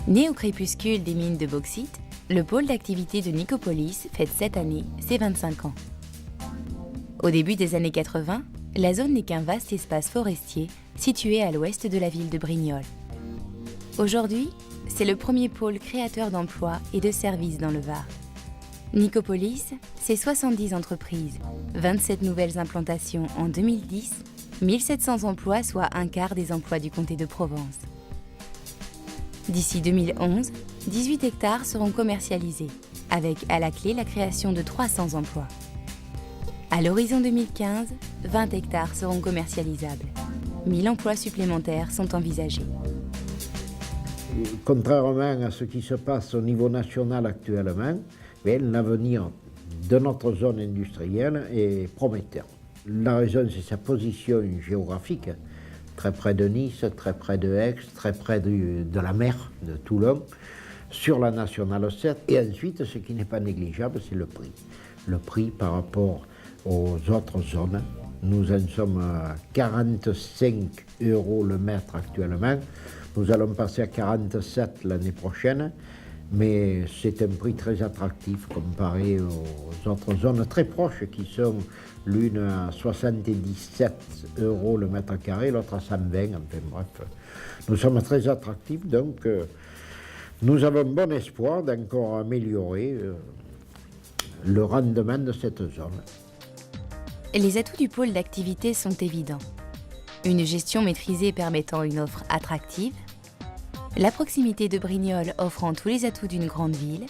Né au crépuscule des mines de bauxite, le pôle d'activité de Nicopolis fête cette année ses 25 ans. Au début des années 80, la zone n'est qu'un vaste espace forestier situé à l'ouest de la ville de Brignoles. Aujourd'hui, c'est le premier pôle créateur d'emplois et de services dans le Var. Nicopolis, c'est 70 entreprises, 27 nouvelles implantations en 2010, 1700 emplois, soit un quart des emplois du comté de Provence. D'ici 2011, 18 hectares seront commercialisés, avec à la clé la création de 300 emplois. À l'horizon 2015, 20 hectares seront commercialisables. 1000 emplois supplémentaires sont envisagés. Contrairement à ce qui se passe au niveau national actuellement, l'avenir de notre zone industrielle est prometteur. La raison, c'est sa position géographique, très près de Nice, très près de Aix, très près de la mer de Toulon, sur la nationale 7. Et ensuite, ce qui n'est pas négligeable, c'est le prix. Le prix par rapport aux autres zones. Nous en sommes à 45 € le mètre actuellement. Nous allons passer à 47 l'année prochaine, mais c'est un prix très attractif comparé aux autres zones très proches qui sont l'une à 77 € le mètre carré, l'autre à 120, enfin bref. Nous sommes très attractifs, donc nous avons bon espoir d'encore améliorer le rendement de cette zone. Les atouts du pôle d'activité sont évidents. Une gestion maîtrisée permettant une offre attractive, la proximité de Brignoles offrant tous les atouts d'une grande ville,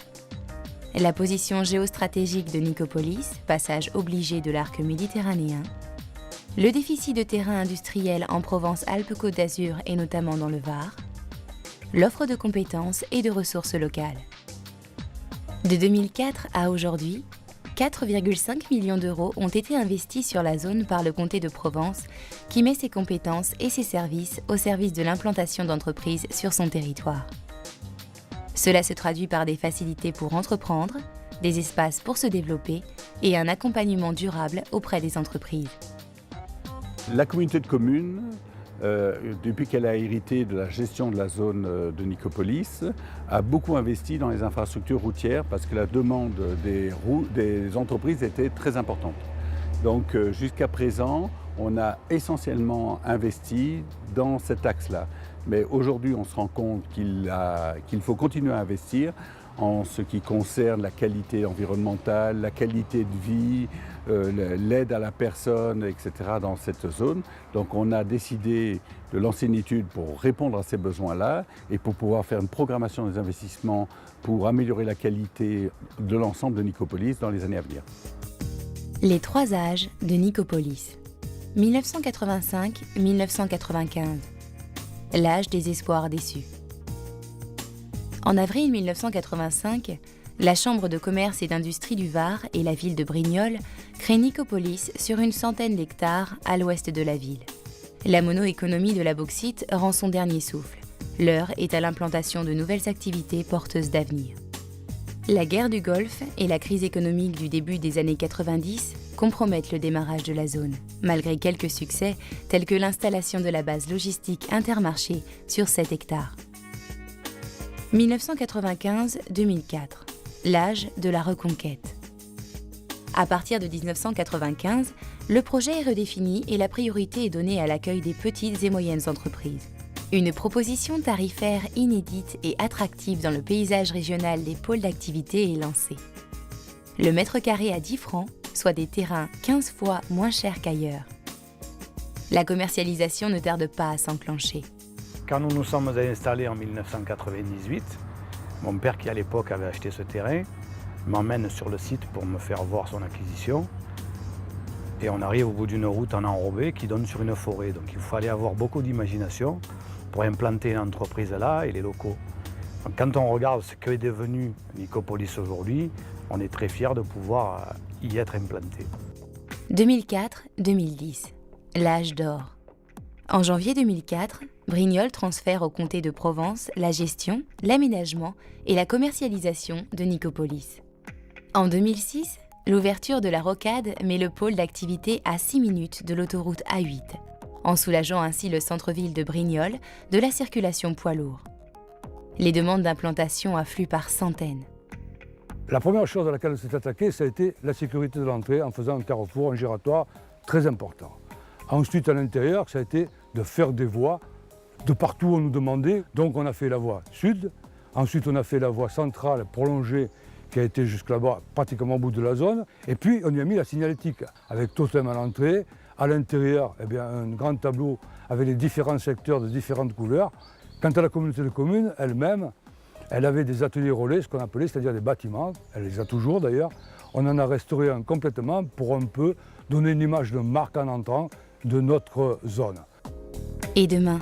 la position géostratégique de Nicopolis, passage obligé de l'arc méditerranéen, le déficit de terrain industriel en Provence-Alpes-Côte d'Azur et notamment dans le Var, l'offre de compétences et de ressources locales. De 2004 à aujourd'hui, 4,5 millions d'euros ont été investis sur la zone par le comté de Provence, qui met ses compétences et ses services au service de l'implantation d'entreprises sur son territoire. Cela se traduit par des facilités pour entreprendre, des espaces pour se développer et un accompagnement durable auprès des entreprises. La communauté de communes, depuis qu'elle a hérité de la gestion de la zone de Nicopolis, a beaucoup investi dans les infrastructures routières parce que la demande des entreprises était très importante. Donc jusqu'à présent, on a essentiellement investi dans cet axe-là. Mais aujourd'hui, on se rend compte qu'il faut continuer à investir en ce qui concerne la qualité environnementale, la qualité de vie, l'aide à la personne, etc. dans cette zone. Donc on a décidé de lancer une étude pour répondre à ces besoins-là et pour pouvoir faire une programmation des investissements pour améliorer la qualité de l'ensemble de Nicopolis dans les années à venir. Les 3 âges de Nicopolis. 1985-1995. L'âge des espoirs déçus. En avril 1985, la Chambre de commerce et d'industrie du Var et la ville de Brignoles créent Nicopolis sur une centaine d'hectares à l'ouest de la ville. La monoéconomie de la bauxite rend son dernier souffle. L'heure est à l'implantation de nouvelles activités porteuses d'avenir. La guerre du Golfe et la crise économique du début des années 90 compromettent le démarrage de la zone, malgré quelques succès tels que l'installation de la base logistique Intermarché sur 7 hectares. 1995-2004, l'âge de la reconquête. À partir de 1995, le projet est redéfini et la priorité est donnée à l'accueil des petites et moyennes entreprises. Une proposition tarifaire inédite et attractive dans le paysage régional des pôles d'activité est lancée. Le mètre carré à 10 francs, soit des terrains 15 fois moins chers qu'ailleurs. La commercialisation ne tarde pas à s'enclencher. Quand nous nous sommes installés en 1998, mon père qui à l'époque avait acheté ce terrain m'emmène sur le site pour me faire voir son acquisition. Et on arrive au bout d'une route en enrobé qui donne sur une forêt. Donc il fallait avoir beaucoup d'imagination pour implanter une entreprise là et les locaux. Donc, quand on regarde ce qu'est devenu Nicopolis aujourd'hui, on est très fiers de pouvoir y être implanté. 2004-2010, l'âge d'or. En janvier 2004, Brignoles transfère au comté de Provence la gestion, l'aménagement et la commercialisation de Nicopolis. En 2006, l'ouverture de la rocade met le pôle d'activité à 6 minutes de l'autoroute A8, en soulageant ainsi le centre-ville de Brignoles de la circulation poids lourd. Les demandes d'implantation affluent par centaines. La première chose à laquelle on s'est attaqué, ça a été la sécurité de l'entrée en faisant un carrefour, un giratoire très important. Ensuite, à l'intérieur, ça a été de faire des voies de partout où on nous demandait. Donc on a fait la voie sud, ensuite on a fait la voie centrale prolongée qui a été jusque là-bas, pratiquement au bout de la zone. Et puis on y a mis la signalétique, avec totem à l'entrée. À l'intérieur, eh bien, un grand tableau avec les différents secteurs de différentes couleurs. Quant à la communauté de communes elle-même, elle avait des ateliers relais, ce qu'on appelait, c'est-à-dire des bâtiments, elle les a toujours d'ailleurs. On en a restauré un complètement pour un peu donner une image de marque en entrant de notre zone. Et demain ?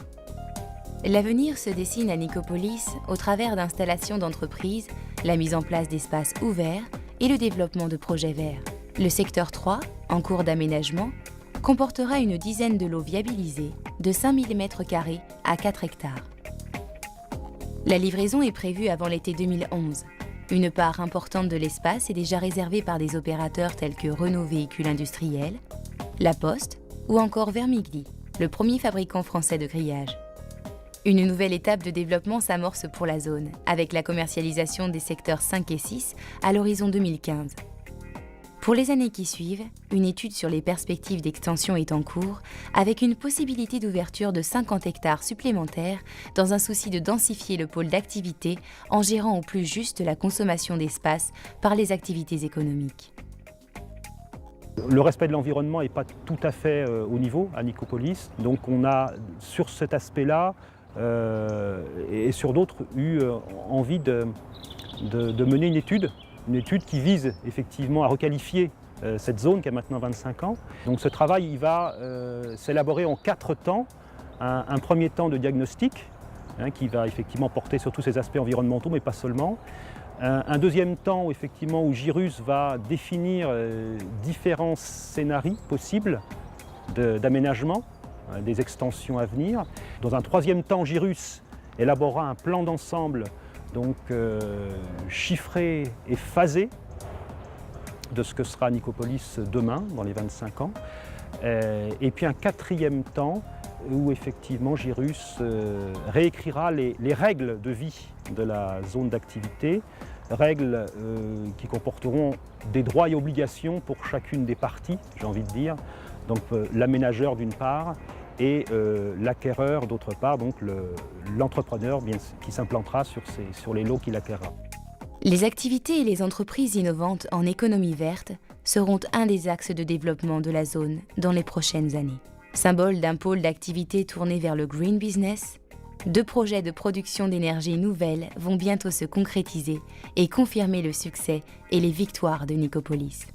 L'avenir se dessine à Nicopolis au travers d'installations d'entreprises, la mise en place d'espaces ouverts et le développement de projets verts. Le secteur 3, en cours d'aménagement, comportera une dizaine de lots viabilisés de 5000 m² à 4 hectares. La livraison est prévue avant l'été 2011. Une part importante de l'espace est déjà réservée par des opérateurs tels que Renault Véhicules Industriels, La Poste ou encore Vermigli, le premier fabricant français de grillage. Une nouvelle étape de développement s'amorce pour la zone, avec la commercialisation des secteurs 5 et 6 à l'horizon 2015. Pour les années qui suivent, une étude sur les perspectives d'extension est en cours, avec une possibilité d'ouverture de 50 hectares supplémentaires dans un souci de densifier le pôle d'activité en gérant au plus juste la consommation d'espace par les activités économiques. Le respect de l'environnement n'est pas tout à fait au niveau à Nicopolis, donc on a sur cet aspect-là et sur d'autres eu envie de mener une étude qui vise effectivement à requalifier cette zone qui a maintenant 25 ans. Donc ce travail il va s'élaborer en 4 temps. Un premier temps de diagnostic qui va effectivement porter sur tous ces aspects environnementaux, mais pas seulement. Un deuxième temps où Girus va définir différents scénarios possibles d'aménagement, des extensions à venir. Dans un troisième temps, Girus élaborera un plan d'ensemble donc chiffré et phasé de ce que sera Nicopolis demain, dans les 25 ans. Et puis un quatrième temps où effectivement Girus réécrira les règles de vie de la zone d'activité, règles qui comporteront des droits et obligations pour chacune des parties, j'ai envie de dire. Donc l'aménageur d'une part et l'acquéreur d'autre part, donc l'entrepreneur qui s'implantera sur les lots qu'il acquérera. Les activités et les entreprises innovantes en économie verte seront un des axes de développement de la zone dans les prochaines années. Symbole d'un pôle d'activité tourné vers le green business, 2 projets de production d'énergie nouvelle vont bientôt se concrétiser et confirmer le succès et les victoires de Nicopolis.